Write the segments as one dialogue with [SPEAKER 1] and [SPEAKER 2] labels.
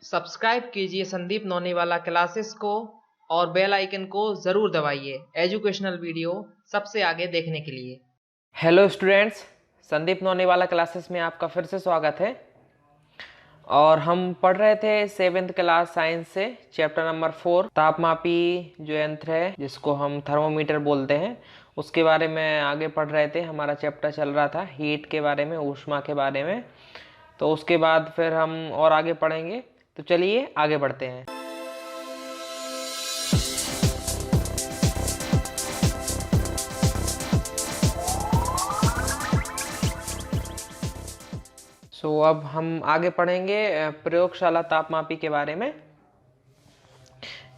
[SPEAKER 1] Subscribe कीजिए Sandeep नौनीवाला classes को और बेल आइकन को ज़रूर दबाइए एजुकेशनल वीडियो सबसे आगे देखने के लिए।
[SPEAKER 2] हेलो स्टूडेंट्स, संदीप नौनीवाला क्लासेस में आपका फिर से स्वागत है। और हम पढ़ रहे थे 7th क्लास साइंस से चैप्टर नंबर 4 तापमापी जो यंत्र है जिसको हम थर्मोमीटर बोलते हैं उसके बारे में आगे पढ़ रहे थे। हमारा चैप्टर चल रहा था हीट के बारे में, ऊष्मा के बारे में। तो उसके बाद फिर हम और आगे पढ़ेंगे। तो चलिए आगे बढ़ते हैं। अब हम आगे पढ़ेंगे प्रयोगशाला तापमापी के बारे में।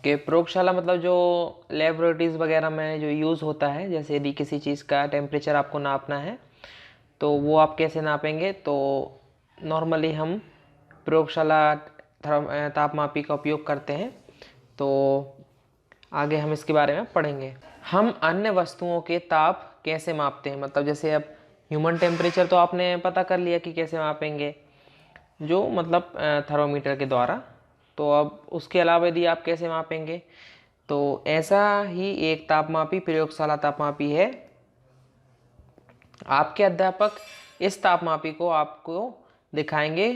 [SPEAKER 2] कि प्रयोगशाला मतलब जो लेबोरेटरीज वगैरह में जो यूज़ होता है, जैसे यदि किसी चीज़ का टेम्परेचर आपको नापना है तो वो आप कैसे नापेंगे। तो नॉर्मली हम प्रयोगशाला तापमापी का उपयोग करते हैं। तो आगे हम इसके बारे में पढ़ेंगे। हम अन्य वस्तुओं के ताप कैसे मापते हैं, मतलब जैसे अब ह्यूमन टेम्परेचर तो आपने पता कर लिया कि कैसे मापेंगे, जो मतलब थर्मोमीटर के द्वारा। तो अब उसके अलावा यदि आप कैसे मापेंगे, तो ऐसा ही एक तापमापी प्रयोगशाला तापमापी है। आपके अध्यापक इस तापमापी को आपको दिखाएंगे।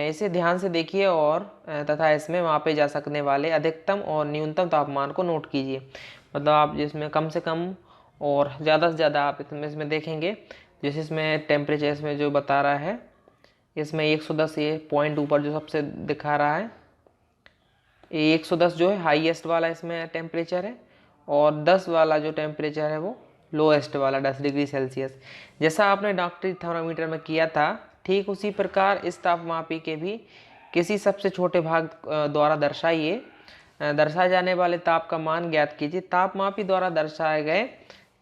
[SPEAKER 2] इसे ध्यान से देखिए और तथा इसमें मापे जा सकने वाले अधिकतम और न्यूनतम तापमान को नोट कीजिए। मतलब आप जिसमें कम से कम और ज़्यादा से ज़्यादा आप इसमें देखेंगे। जैसे इसमें टेम्परेचर इसमें जो बता रहा है, इसमें 110 ये पॉइंट ऊपर जो सबसे दिखा रहा है, 110 जो है हाईएस्ट वाला इसमें टेम्परेचर है, और 10 वाला जो टेम्परेचर है वो लोएस्ट वाला 10 डिग्री सेल्सियस। जैसा आपने डॉक्टरी थर्मामीटर में किया था, ठीक उसी प्रकार इस तापमापी के भी किसी सबसे छोटे भाग द्वारा दर्शाए जाने वाले ताप का मान ज्ञात कीजिए। तापमापी द्वारा दर्शाए गए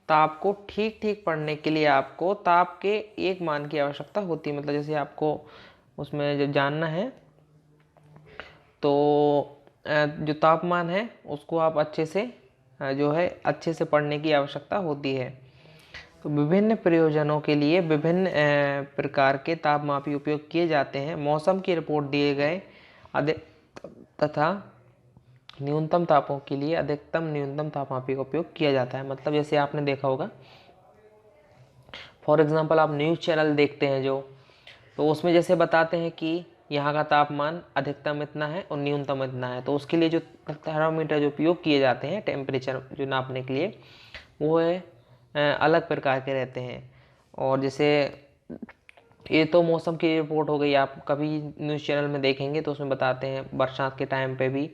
[SPEAKER 2] ताप को ठीक ठीक पढ़ने के लिए आपको ताप के एक मान की आवश्यकता होती है। मतलब जैसे आपको उसमें जो जानना है, तो जो तापमान है उसको आप अच्छे से जो है अच्छे से पढ़ने की आवश्यकता होती है। तो विभिन्न प्रयोजनों के लिए विभिन्न प्रकार के तापमापी उपयोग किए जाते हैं। मौसम की रिपोर्ट दिए गए तथा न्यूनतम तापों के लिए अधिकतम न्यूनतम तापमापी का उपयोग किया जाता है। मतलब जैसे आपने देखा होगा, फॉर एग्जांपल आप न्यूज़ चैनल देखते हैं जो, तो उसमें जैसे बताते हैं कि यहाँ का तापमान अधिकतम इतना है और न्यूनतम इतना है। तो उसके लिए जो थर्मामीटर जो उपयोग किए जाते हैं टेम्परेचर जो नापने के लिए, वो है अलग प्रकार के रहते हैं। और जैसे ये तो मौसम की रिपोर्ट हो गई, आप कभी न्यूज़ चैनल में देखेंगे तो उसमें बताते हैं बरसात के टाइम पे भी,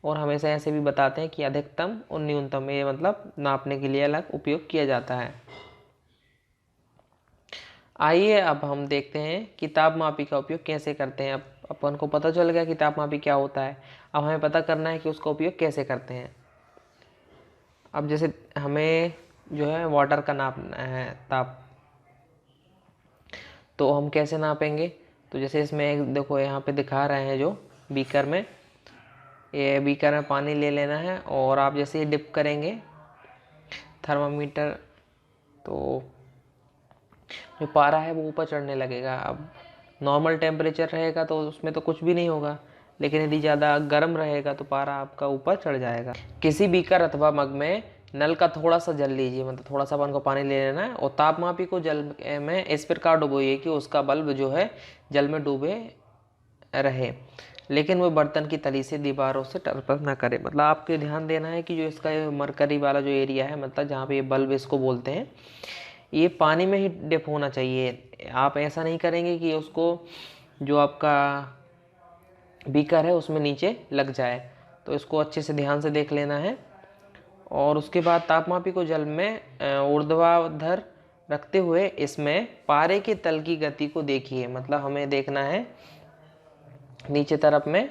[SPEAKER 2] और हमेशा ऐसे भी बताते हैं कि अधिकतम और न्यूनतम ये मतलब नापने के लिए अलग उपयोग किया जाता है। आइए अब हम देखते हैं कि तापमापी का उपयोग कैसे करते हैं। अब अपन को पता चल गया कि तापमापी क्या होता है, अब हमें पता करना है कि उसका उपयोग कैसे करते हैं। अब जैसे हमें जो है वाटर का नापना है ताप, तो हम कैसे नापेंगे। तो जैसे इसमें एक देखो यहाँ पे दिखा रहे हैं जो बीकर में, ये बीकर में पानी ले लेना है, और आप जैसे ही डिप करेंगे थर्मामीटर, तो जो पारा है वो ऊपर चढ़ने लगेगा। अब नॉर्मल टेम्परेचर रहेगा तो उसमें तो कुछ भी नहीं होगा, लेकिन यदि ज़्यादा गर्म रहेगा तो पारा आपका ऊपर चढ़ जाएगा। किसी बीकर अथवा मग में नल का थोड़ा सा जल लीजिए, मतलब थोड़ा सा अपन को पानी ले लेना है, और तापमापी को जल में इस प्रकार डुबोइए कि उसका बल्ब जो है जल में डूबे रहे, लेकिन वो बर्तन की तली से दीवारों से टरपस ना करे। मतलब आपको ध्यान देना है कि जो इसका मरकरी वाला जो एरिया है, मतलब जहाँ पे ये बल्ब इसको बोलते हैं, ये पानी में ही डिप होना चाहिए। आप ऐसा नहीं करेंगे कि उसको जो आपका बीकर है उसमें नीचे लग जाए। तो इसको अच्छे से ध्यान से देख लेना है। और उसके बाद तापमापी को जल में ऊर्ध्वाधर रखते हुए इसमें पारे के तल की गति को देखिए। मतलब हमें देखना है नीचे तरफ में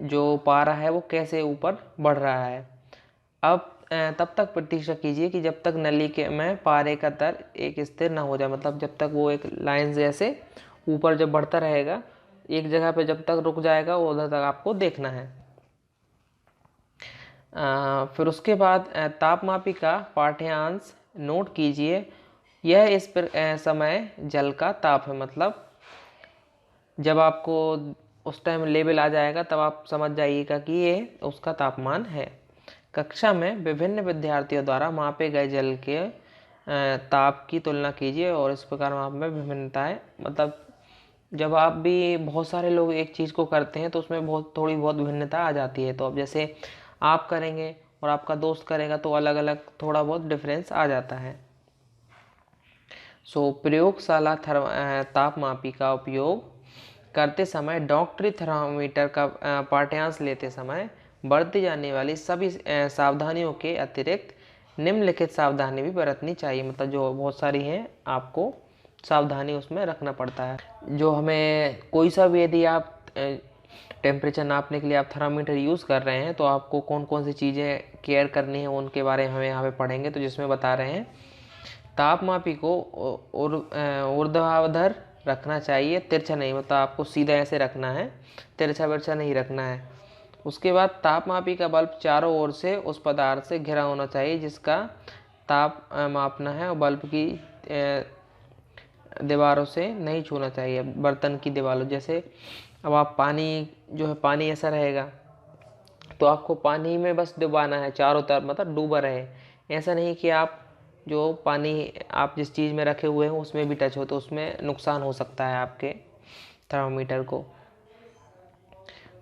[SPEAKER 2] जो पारा है वो कैसे ऊपर बढ़ रहा है। अब तब तक प्रतीक्षा कीजिए कि जब तक नली के में पारे का तर एक स्थिर ना हो जाए। मतलब जब तक वो एक लाइन जैसे ऊपर जब बढ़ता रहेगा, एक जगह पे जब तक रुक जाएगा वो उधर तक आपको देखना है। फिर उसके बाद तापमापी का पाठ्यांश नोट कीजिए। यह समय जल का ताप है। मतलब जब आपको उस टाइम लेवल आ जाएगा तब आप समझ जाइएगा कि ये उसका तापमान है। कक्षा में विभिन्न विद्यार्थियों द्वारा मापे गए जल के ताप की तुलना कीजिए और इस प्रकार माप में विभिन्नताएं, मतलब जब आप भी बहुत सारे लोग एक चीज़ को करते हैं तो उसमें थोड़ी बहुत भिन्नता आ जाती है। तो अब जैसे आप करेंगे और आपका दोस्त करेगा तो अलग अलग थोड़ा बहुत डिफरेंस आ जाता है। प्रयोगशाला तापमापी का उपयोग करते समय डॉक्टरी थर्मामीटर का पाठ्यांश लेते समय बरती जाने वाली सभी सावधानियों के अतिरिक्त निम्नलिखित सावधानी भी बरतनी चाहिए। मतलब जो बहुत सारी हैं, आपको सावधानी उसमें रखना पड़ता है। जो हमें कोई सा भी, यदि आप टेम्परेचर नापने के लिए आप थर्मामीटर यूज़ कर रहे हैं तो आपको कौन कौन सी चीज़ें केयर करनी है उनके बारे में हमें यहाँ पे पढ़ेंगे। तो जिसमें बता रहे हैं तापमापी को ऊर्ध्वाधर रखना चाहिए, तिरछा नहीं, मतलब आपको सीधा ऐसे रखना है, तिरछा बिरछा नहीं रखना है। उसके बाद तापमापी का बल्ब चारों ओर से उस पदार्थ से घिरा होना चाहिए जिसका ताप मापना है और बल्ब की दीवारों से नहीं छूना चाहिए, बर्तन की दीवारों। जैसे अब आप पानी जो है, पानी ऐसा रहेगा तो आपको पानी में बस डुबाना है चारों तरफ, मतलब डूबा रहे। ऐसा नहीं कि आप जो पानी आप जिस चीज़ में रखे हुए हैं उसमें भी टच हो तो उसमें नुकसान हो सकता है आपके थर्मामीटर को।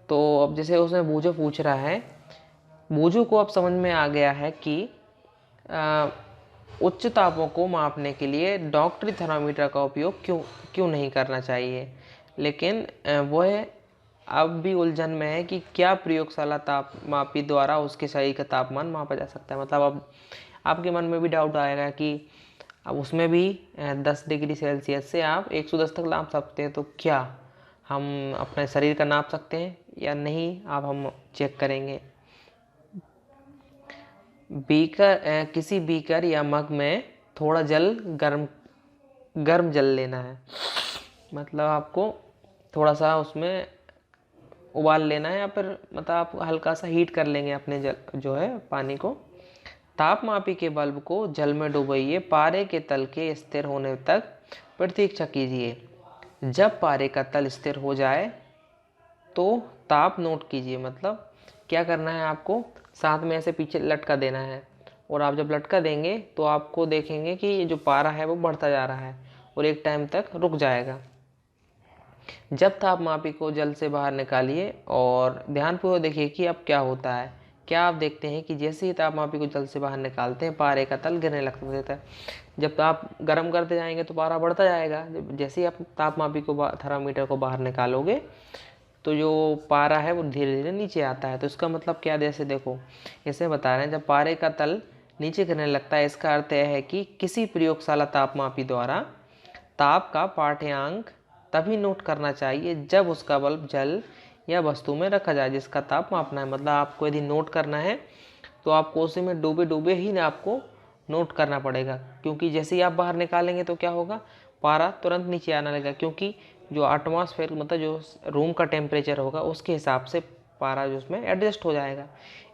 [SPEAKER 2] तो अब जैसे उसमें बूझो पूछ रहा है, बूझो को अब समझ में आ गया है कि उच्च तापों को मापने के लिए डॉक्टरी थर्मामीटर का उपयोग क्यों नहीं करना चाहिए। लेकिन वह अब भी उलझन में है कि क्या प्रयोगशाला तापमापी द्वारा उसके शरीर का तापमान मापा जा सकता है। मतलब अब आपके मन में भी डाउट आएगा कि अब उसमें भी 10 डिग्री सेल्सियस से आप 110 तक नाप सकते हैं, तो क्या हम अपने शरीर का नाप सकते हैं या नहीं, अब हम चेक करेंगे। किसी बीकर या मग में थोड़ा जल गर्म जल लेना है। मतलब आपको थोड़ा सा उसमें उबाल लेना है या फिर मतलब आप हल्का सा हीट कर लेंगे अपने जल जो है पानी को। तापमापी के बल्ब को जल में डुबोइए, पारे के तल के स्थिर होने तक प्रतीक्षा कीजिए। जब पारे का तल स्थिर हो जाए तो ताप नोट कीजिए। मतलब क्या करना है, आपको साथ में ऐसे पीछे लटका देना है और आप जब लटका देंगे तो आपको देखेंगे कि ये जो पारा है वो बढ़ता जा रहा है और एक टाइम तक रुक जाएगा। जब तापमापी को जल से बाहर निकालिए और ध्यानपूर्वक देखिए कि अब क्या होता है। क्या आप देखते हैं कि जैसे ही तापमापी को जल से बाहर निकालते हैं पारे का तल गिरने लगता देता है। जब आप गर्म करते जाएंगे तो पारा बढ़ता जाएगा। जैसे ही आप तापमापी को थर्मामीटर को बाहर निकालोगे तो जो पारा है वो धीरे धीरे नीचे आता है। तो इसका मतलब क्या, जैसे देखो इसे बता रहे हैं, जब पारे का तल नीचे गिरने लगता है इसका अर्थ यह है कि किसी प्रयोगशाला तापमापी द्वारा ताप का पाठ्यांक तभी नोट करना चाहिए जब उसका बल्ब जल या वस्तु में रखा जाए जिसका ताप मापना है। मतलब आपको यदि नोट करना है तो आपको उसी में डूबे डूबे ही आपको नोट करना पड़ेगा, क्योंकि जैसे ही आप बाहर निकालेंगे तो क्या होगा, पारा तुरंत नीचे आने लगेगा, क्योंकि जो एटमॉस्फेयर मतलब जो रूम का टेम्परेचर होगा उसके हिसाब से पारा जो उसमें एडजस्ट हो जाएगा।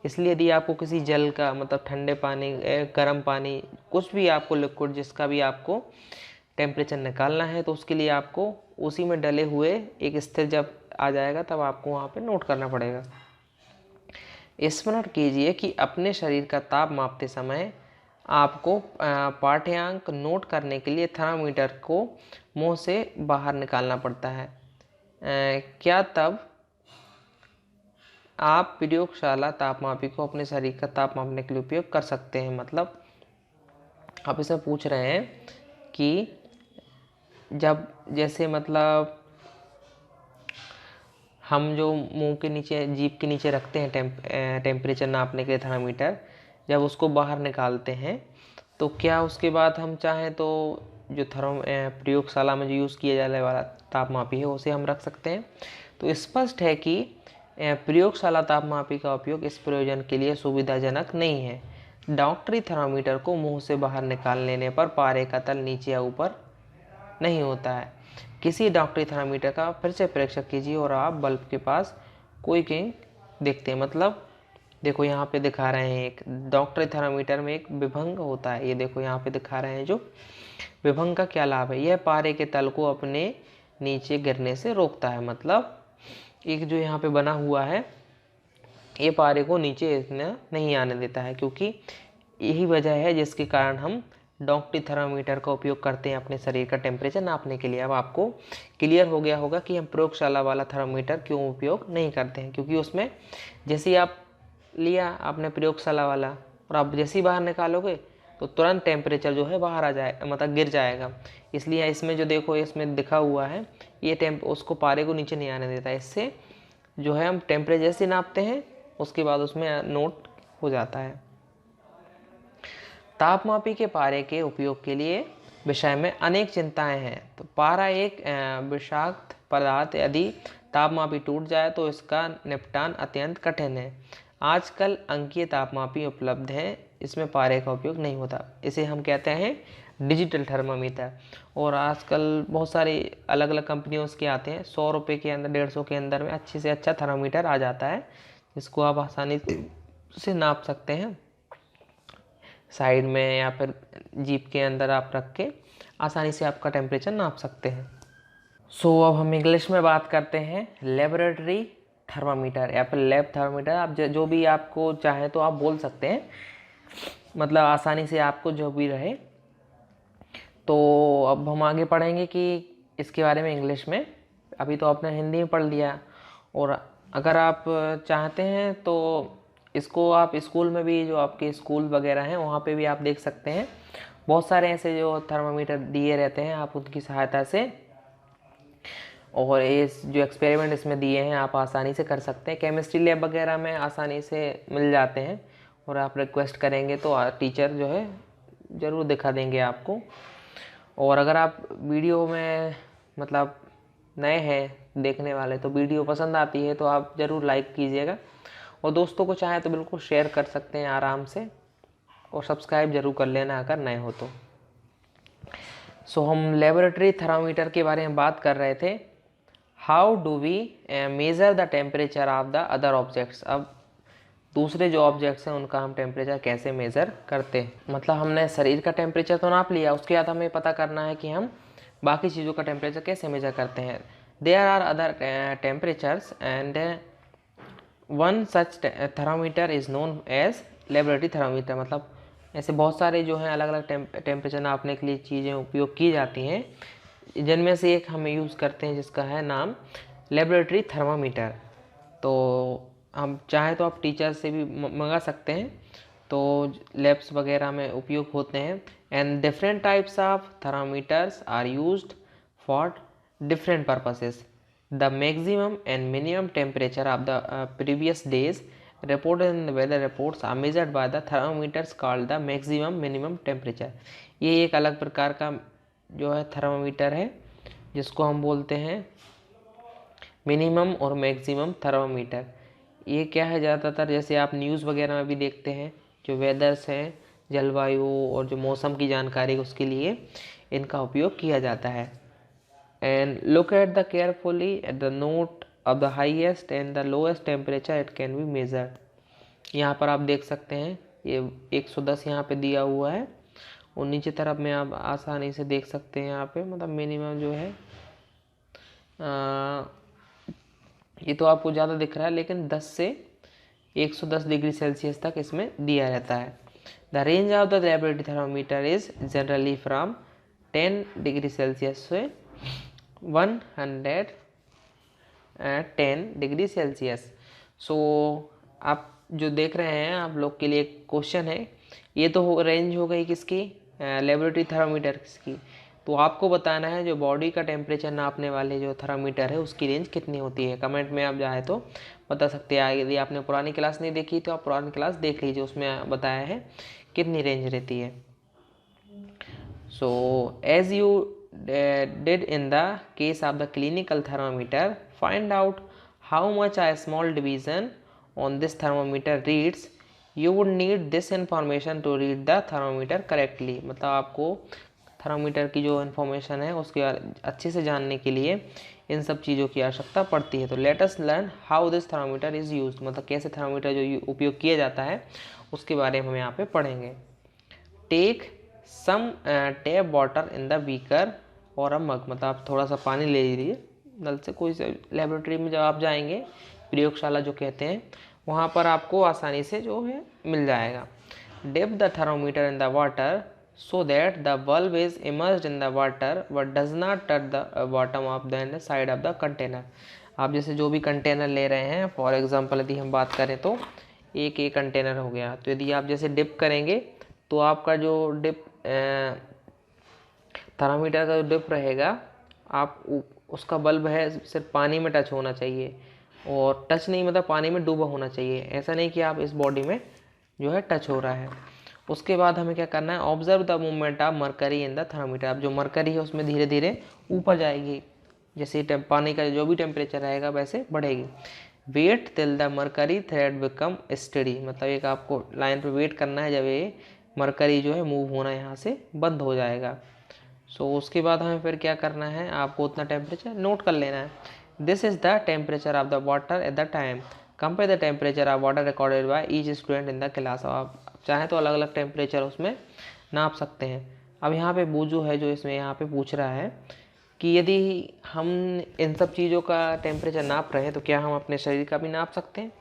[SPEAKER 2] इसलिए यदि आपको किसी जल का मतलब ठंडे पानी, गर्म पानी, कुछ भी आपको लिक्विड जिसका भी आपको टेम्परेचर निकालना है तो उसके लिए आपको उसी में डले हुए एक स्थिर जब आ जाएगा तब आपको वहाँ पे नोट करना पड़ेगा। स्मरण कीजिए कि अपने शरीर का ताप मापते समय आपको पाठ्यांक नोट करने के लिए थर्मामीटर को मुंह से बाहर निकालना पड़ता है। क्या तब आप प्रयोगशाला तापमापी को अपने शरीर का ताप मापने के लिए उपयोग कर सकते हैं। मतलब आप इसे पूछ रहे हैं कि जब जैसे मतलब हम जो मुंह के नीचे, जीभ के नीचे रखते हैं टेम्परेचर नापने के लिए थर्मामीटर, जब उसको बाहर निकालते हैं तो क्या उसके बाद हम चाहें तो जो प्रयोगशाला में जो यूज़ किया जाने वाला तापमापी है उसे हम रख सकते हैं। तो स्पष्ट है कि प्रयोगशाला तापमापी का उपयोग इस प्रयोजन के लिए सुविधाजनक नहीं है। डॉक्टरी थर्मामीटर को मुंह से बाहर निकाल लेने पर पारे का तल नीचे या ऊपर नहीं होता है। किसी डॉक्टरी थर्मामीटर का फिर से परीक्षण कीजिए और आप बल्ब के पास कोई किंग देखते हैं। मतलब देखो यहाँ पे दिखा रहे हैं, एक डॉक्टरी थर्मामीटर में एक विभंग होता है, ये देखो यहाँ पे दिखा रहे हैं। जो विभंग का क्या लाभ है, यह पारे के तल को अपने नीचे गिरने से रोकता है। मतलब एक जो यहाँ पे बना हुआ है ये पारे को नीचे इतना नहीं आने देता है, क्योंकि यही वजह है जिसके कारण हम डॉक्टी थर्मामीटर का उपयोग करते हैं अपने शरीर का टेम्परेचर नापने के लिए। अब आपको क्लियर हो गया होगा कि हम प्रयोगशाला वाला थर्मामीटर क्यों उपयोग नहीं करते हैं, क्योंकि उसमें जैसे ही आप लिया आपने प्रयोगशाला वाला और आप जैसे ही बाहर निकालोगे तो तुरंत टेम्परेचर जो है बाहर आ जाए, मतलब गिर जाएगा। इसलिए इसमें जो देखो इसमें लिखा हुआ है ये उसको पारे को नीचे नहीं आने देता। इससे जो है हम टेम्परेचर जैसे नापते हैं उसके बाद उसमें नोट हो जाता है। तापमापी के पारे के उपयोग के लिए विषय में अनेक चिंताएं हैं। तो पारा एक विषाक्त पदार्थ, यदि तापमापी टूट जाए तो इसका निपटान अत्यंत कठिन है। आजकल अंकीय तापमापी उपलब्ध हैं, इसमें पारे का उपयोग नहीं होता। इसे हम कहते हैं डिजिटल थर्मामीटर। और आजकल बहुत सारी अलग अलग कंपनियों के आते हैं, 100 रुपये के अंदर 150 के अंदर में अच्छे से अच्छा थर्मामीटर आ जाता है, जिसको आप आसानी से नाप सकते हैं। साइड में या फिर जीप के अंदर आप रख के आसानी से आपका टेम्परेचर नाप सकते हैं। अब हम इंग्लिश में बात करते हैं लेबोरेटरी थर्मामीटर या फिर लैब थर्मामीटर। आप जो भी आपको चाहे तो आप बोल सकते हैं, मतलब आसानी से आपको जो भी रहे। तो अब हम आगे पढ़ेंगे कि इसके बारे में इंग्लिश में। अभी तो आपने हिंदी में पढ़ लिया, और अगर आप चाहते हैं तो इसको आप स्कूल में भी, जो आपके स्कूल वगैरह हैं वहाँ पे भी आप देख सकते हैं। बहुत सारे ऐसे जो थर्मामीटर दिए रहते हैं, आप उनकी सहायता से, और ये जो एक्सपेरिमेंट इसमें दिए हैं आप आसानी से कर सकते हैं। केमिस्ट्री लैब वगैरह में आसानी से मिल जाते हैं, और आप रिक्वेस्ट करेंगे तो टीचर जो है ज़रूर दिखा देंगे आपको। और अगर आप वीडियो में मतलब नए हैं देखने वाले, तो वीडियो पसंद आती है तो आप ज़रूर लाइक कीजिएगा, और दोस्तों को चाहे तो बिल्कुल शेयर कर सकते हैं आराम से, और सब्सक्राइब जरूर कर लेना अगर नए हो तो। हम लेबोरेटरी थर्मामीटर के बारे में बात कर रहे थे। How do we measure the temperature of the other objects. अब दूसरे जो ऑब्जेक्ट्स हैं उनका हम टेम्परेचर कैसे मेज़र करते हैं, मतलब हमने शरीर का टेम्परेचर तो नाप लिया, उसके बाद हमें पता करना है कि हम बाकी चीज़ों का टेम्परेचर कैसे मेज़र करते हैं। There are other temperatures and one such thermometer is known as laboratory thermometer. मतलब ऐसे बहुत सारे जो हैं अलग अलग टेम्परेचर नापने के लिए चीज़ें उपयोग की जाती हैं, जिनमें से एक हम यूज़ करते हैं जिसका है नाम लेबोरेटरी थर्मामीटर। तो हम चाहे तो आप टीचर से भी मंगा सकते हैं, तो लैब्स वगैरह में उपयोग होते हैं। And different types of thermometers are used for different purposes. The maximum and minimum temperature of the previous days reported in the weather reports are measured by the thermometers called the maximum minimum temperature। ये एक अलग प्रकार का जो है thermometer है, जिसको हम बोलते हैं मिनिमम और मैक्सिमम थर्मामीटर। ये क्या है, ज़्यादातर जैसे आप न्यूज़ वगैरह में भी देखते हैं, जो वेदर्स हैं, जलवायु और जो मौसम की जानकारी उसके लिए इनका उपयोग किया जाता है। And look at the carefully at the note of the highest and the lowest temperature it can be measured. यहाँ पर आप देख सकते हैं ये 110 यहाँ पे दिया हुआ है, और नीचे तरफ में आप आसानी से देख सकते हैं यहाँ पे, मतलब मिनिमम जो है ये तो आपको ज़्यादा दिख रहा है, लेकिन 10 से 110 डिग्री सेल्सियस तक इसमें दिया रहता है। The range of the laboratory thermometer is generally from 10 degree Celsius से 110 डिग्री सेल्सियस। आप जो देख रहे हैं आप लोग के लिए क्वेश्चन है, ये तो रेंज हो गई किसकी, लेबोरेटरी थर्मामीटर की। तो आपको बताना है जो बॉडी का टेम्परेचर नापने वाले जो थर्मामीटर है उसकी रेंज कितनी होती है। कमेंट में आप चाहे तो बता सकते हैं। यदि आपने पुरानी क्लास नहीं देखी तो आप पुरानी क्लास देख लीजिए, उसमें बताया है कितनी रेंज रहती है। As you did in the case of the clinical thermometer, find out how much a small division on this thermometer reads. You would need this information to read the thermometer correctly। मतलब आपको thermometer की जो information है उसके अच्छे से जानने के लिए इन सब चीज़ों की आवश्यकता पड़ती है। तो let us learn how this thermometer is used, मतलब कैसे थर्मामीटर जो उपयोग किया जाता है उसके बारे में हम यहाँ पे पढ़ेंगे। Take some tap water in the beaker और अ मग, मतलब आप थोड़ा सा पानी ले लीजिए नल से, कोई लेबोरेटरी में जब आप जाएंगे, प्रयोगशाला जो कहते हैं, वहाँ पर आपको आसानी से जो है मिल जाएगा। Dip the thermometer in the water so that the bulb is immersed in the water but does not touch the bottom of the side of the container. आप जैसे जो भी कंटेनर ले रहे हैं, फॉर एग्जांपल यदि हम बात करें तो एक कंटेनर हो गया, तो यदि आप जैसे डिप करेंगे तो आपका जो डिप थर्मामीटर का जो डिप रहेगा, आप उसका बल्ब है सिर्फ पानी में टच होना चाहिए, और टच नहीं मतलब पानी में डूबा होना चाहिए, ऐसा नहीं कि आप इस बॉडी में जो है टच हो रहा है। उसके बाद हमें क्या करना है, observe the movement of mercury in the thermometer. अब जो मरकरी है उसमें धीरे धीरे ऊपर जाएगी, जैसे पानी का जो भी टेम्परेचर रहेगा वैसे बढ़ेगी। Wait till the mercury thread become steady, मतलब एक आपको लाइन पर वेट करना है जब ये मरकरी जो है मूव होना यहाँ से बंद हो जाएगा। सो उसके बाद हमें फिर क्या करना है, आपको उतना टेम्परेचर नोट कर लेना है। This is the temperature of the water at the time, compare the temperature of water recorded by each student in the class. आप चाहें तो अलग अलग टेम्परेचर उसमें नाप सकते हैं। अब यहाँ पे बूझो है जो इसमें यहाँ पे पूछ रहा है कि यदि हम इन सब चीज़ों का टेम्परेचर नाप रहे हैं तो क्या हम अपने शरीर का भी नाप सकते हैं।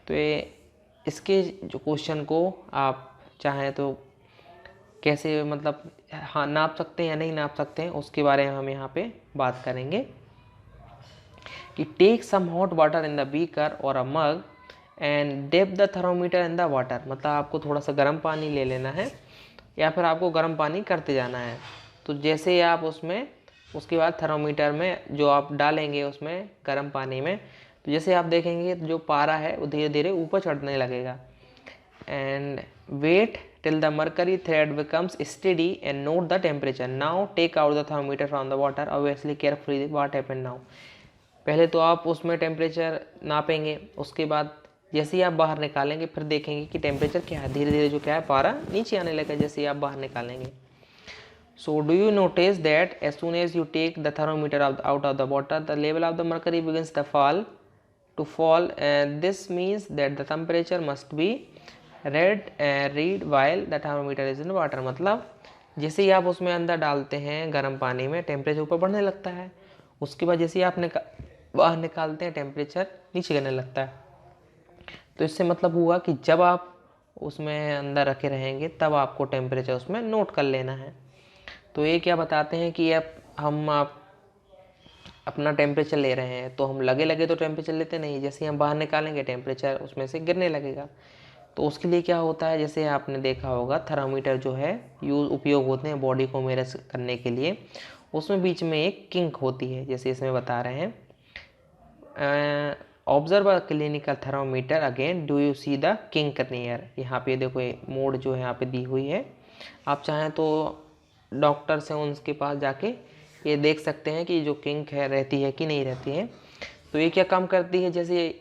[SPEAKER 2] तो इसके जो क्वेश्चन को आप चाहें तो कैसे मतलब हाँ नाप सकते हैं या नहीं नाप सकते हैं, उसके बारे में हम यहाँ पे बात करेंगे कि take some hot water in the beaker और a mug and dip the thermometer in the water. मतलब आपको थोड़ा सा गर्म पानी ले लेना है या फिर आपको गर्म पानी करते जाना है। तो जैसे ही आप उसमें उसके बाद थर्मोमीटर में जो आप डालेंगे उसमें गर्म पानी में, तो जैसे आप देखेंगे जो पारा है वो धीरे धीरे ऊपर चढ़ने लगेगा। And wait till the mercury thread becomes steady and note the temperature. Now take out the thermometer from the water. Obviously carefully what happened now. पहले तो आप उसमें टेम्परेचर नापेंगे, उसके बाद जैसे ही आप बाहर निकालेंगे फिर देखेंगे कि टेम्परेचर क्या है, धीरे धीरे जो क्या है पारा नीचे आने लगा जैसे ही आप बाहर निकालेंगे। So do you notice that as soon as you take the thermometer out of the water, the level of the mercury begins to fall, and this means that the temperature must be read while the thermometer is in water। मतलब जैसे ही आप उसमें अंदर डालते हैं गर्म पानी में टेम्परेचर ऊपर बढ़ने लगता है, उसके बाद जैसे ही आप बाहर निकालते हैं टेम्परेचर नीचे गिरने लगता है। तो इससे मतलब हुआ कि जब आप उसमें अंदर रखे रहेंगे तब आपको टेम्परेचर उसमें नोट कर लेना है। तो ये क्या बताते हैं कि अब आप अपना टेम्परेचर ले रहे हैं तो हम लगे लगे तो टेम्परेचर लेते नहीं, जैसे ही हम बाहर निकालेंगे टेम्परेचर उसमें से गिरने लगेगा। तो उसके लिए क्या होता है, जैसे आपने देखा होगा थर्मामीटर जो है उपयोग होते हैं बॉडी को मेजर करने के लिए, उसमें बीच में एक किंक होती है, जैसे इसमें बता रहे हैं observe a clinical thermometer again do you see the kink near. यहाँ पे देखो मोड जो है यहाँ पे दी हुई है, आप चाहें तो डॉक्टर से उनके पास जाके ये देख सकते हैं कि जो किंक है रहती है कि नहीं रहती है। तो ये क्या काम करती है, जैसे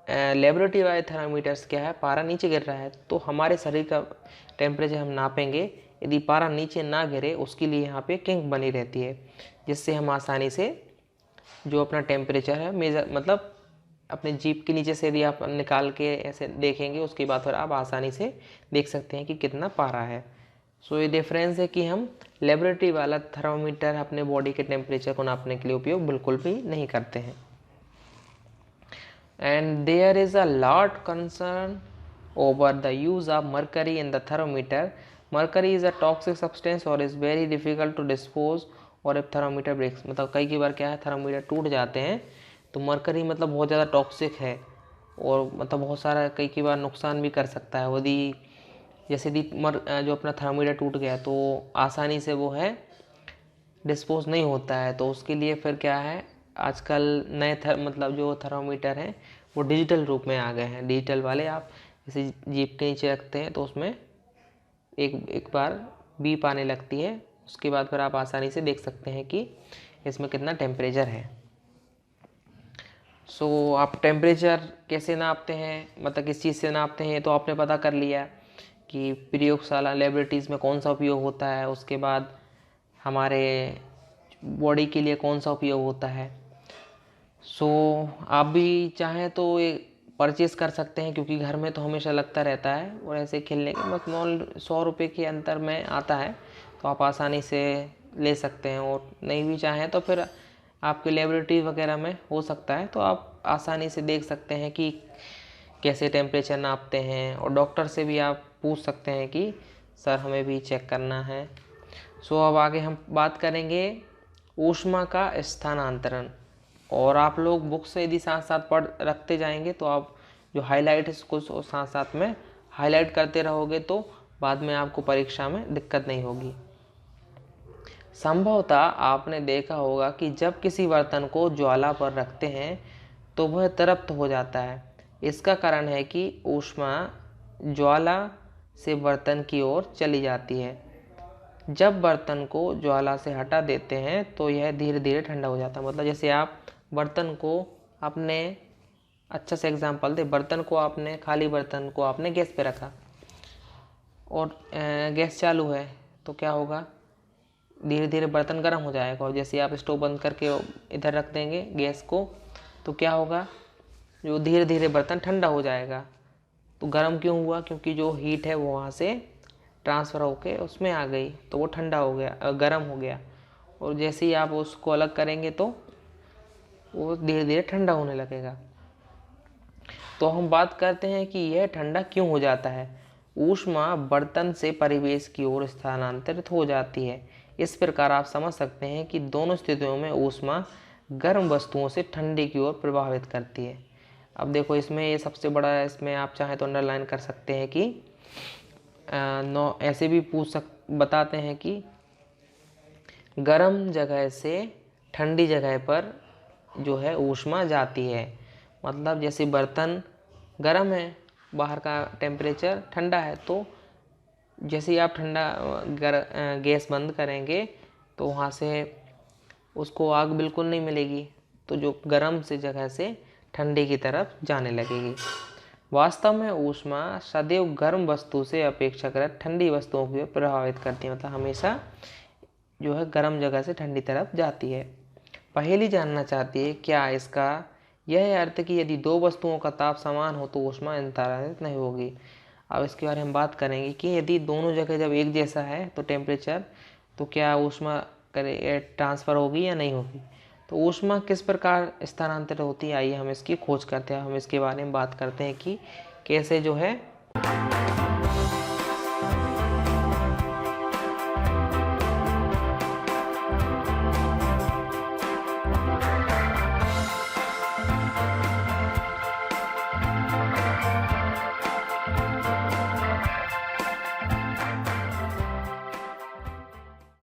[SPEAKER 2] लेबोरेटरी वाले थर्मामीटर्स क्या है पारा नीचे गिर रहा है तो हमारे शरीर का टेम्परेचर हम नापेंगे, यदि पारा नीचे ना गिरे उसके लिए यहाँ पे किंक बनी रहती है, जिससे हम आसानी से जो अपना टेम्परेचर है मेजर मतलब अपने जीभ के नीचे से यदि आप निकाल के ऐसे देखेंगे उसके बाद फिर आप आसानी से देख सकते हैं कि कितना पारा है। सो ये डिफरेंस है कि हम लेबोरेटरी वाला थर्मामीटर अपने बॉडी के टेम्परेचर को नापने के लिए उपयोग बिल्कुल भी नहीं करते हैं। And there is a lot concern over the use of mercury in the thermometer. Mercury is a toxic substance or is very difficult to dispose or if thermometer breaks। मतलब कई बार क्या है थर्मामीटर टूट जाते हैं तो मरकरी मतलब बहुत ज़्यादा टॉक्सिक है और मतलब बहुत सारा कई बार नुकसान भी कर सकता है। यदि जैसे यदि जो अपना थर्मामीटर टूट गया तो आसानी से वो है डिस्पोज नहीं होता है, तो उसके लिए फिर क्या है आजकल नए मतलब जो थर्मामीटर हैं वो डिजिटल रूप में आ गए हैं। डिजिटल वाले आप जैसे जीभ के नीचे रखते हैं तो उसमें एक बार बीप आने लगती है, उसके बाद फिर आप आसानी से देख सकते हैं कि इसमें कितना टेम्परेचर है। सो आप टेम्परेचर कैसे नापते हैं, मतलब किस चीज़ से नापते हैं, तो आपने पता कर लिया कि प्रयोगशाला लेबोरेटरीज़ में कौन सा उपयोग होता है, उसके बाद हमारे बॉडी के लिए कौन सा उपयोग होता है। सो आप भी चाहें तो ये परचेज़ कर सकते हैं क्योंकि घर में तो हमेशा लगता रहता है और ऐसे खेलने के बस 100 रुपये के अंतर में आता है तो आप आसानी से ले सकते हैं। और नहीं भी चाहें तो फिर आपके लेबोरेटरी वगैरह में हो सकता है, तो आप आसानी से देख सकते हैं कि कैसे टेम्परेचर नापते हैं, और डॉक्टर से भी आप पूछ सकते हैं कि सर हमें भी चेक करना है। सो अब आगे हम बात करेंगे ऊष्मा का स्थानांतरण। और आप लोग बुक से यदि साथ साथ पढ़ रखते जाएंगे तो आप जो हाईलाइट इसको साथ साथ में हाईलाइट करते रहोगे तो बाद में आपको परीक्षा में दिक्कत नहीं होगी। संभवतः आपने देखा होगा कि जब किसी बर्तन को ज्वाला पर रखते हैं तो वह तृप्त हो जाता है। इसका कारण है कि ऊष्मा ज्वाला से बर्तन की ओर चली जाती है। जब बर्तन को ज्वाला से हटा देते हैं तो यह धीरे धीरे ठंडा हो जाता है। मतलब जैसे आप बर्तन को अपने, अच्छा से एग्जांपल दे, बर्तन को आपने, खाली बर्तन को आपने गैस पे रखा और गैस चालू है तो क्या होगा, धीरे धीरे बर्तन गर्म हो जाएगा। और जैसे आप स्टोव बंद करके इधर रख देंगे गैस को तो क्या होगा, जो धीरे धीरे बर्तन ठंडा हो जाएगा। तो गर्म क्यों हुआ, क्योंकि जो हीट है वो वहाँ से ट्रांसफ़र होके उसमें आ गई तो वो ठंडा हो गया, गर्म हो गया। और जैसे ही आप उसको अलग करेंगे तो वो धीरे धीरे ठंडा होने लगेगा। तो हम बात करते हैं कि यह ठंडा क्यों हो जाता है। ऊष्मा बर्तन से परिवेश की ओर स्थानांतरित हो जाती है। इस प्रकार आप समझ सकते हैं कि दोनों स्थितियों में ऊष्मा गर्म वस्तुओं से ठंडे की ओर प्रभावित करती है। अब देखो इसमें ये सबसे बड़ा, इसमें आप चाहें तो अंडरलाइन कर सकते हैं कि ऐसे भी बताते हैं कि गर्म जगह से ठंडी जगह पर जो है ऊष्मा जाती है। मतलब जैसे बर्तन गर्म है, बाहर का टेम्परेचर ठंडा है, तो जैसे ही आप गैस बंद करेंगे तो वहाँ से उसको आग बिल्कुल नहीं मिलेगी, तो जो गर्म से जगह से ठंडी की तरफ जाने लगेगी। वास्तव में ऊष्मा सदैव गर्म वस्तु से अपेक्षाकृत ठंडी वस्तुओं को प्रभावित करती है। मतलब हमेशा जो है गर्म जगह से ठंडी तरफ जाती है। पहेली जानना चाहती है क्या इसका यह है अर्थ कि यदि दो वस्तुओं का ताप समान हो तो ऊष्मा स्थानांतरित नहीं होगी। अब इसके बारे में बात करेंगे कि यदि दोनों जगह जब एक जैसा है तो टेम्परेचर, तो क्या ऊष्मा ट्रांसफ़र होगी या नहीं होगी। तो ऊष्मा किस प्रकार स्थानांतरित होती है, आइए हम इसकी खोज करते हैं। हम इसके बारे में बात करते हैं कि कैसे जो है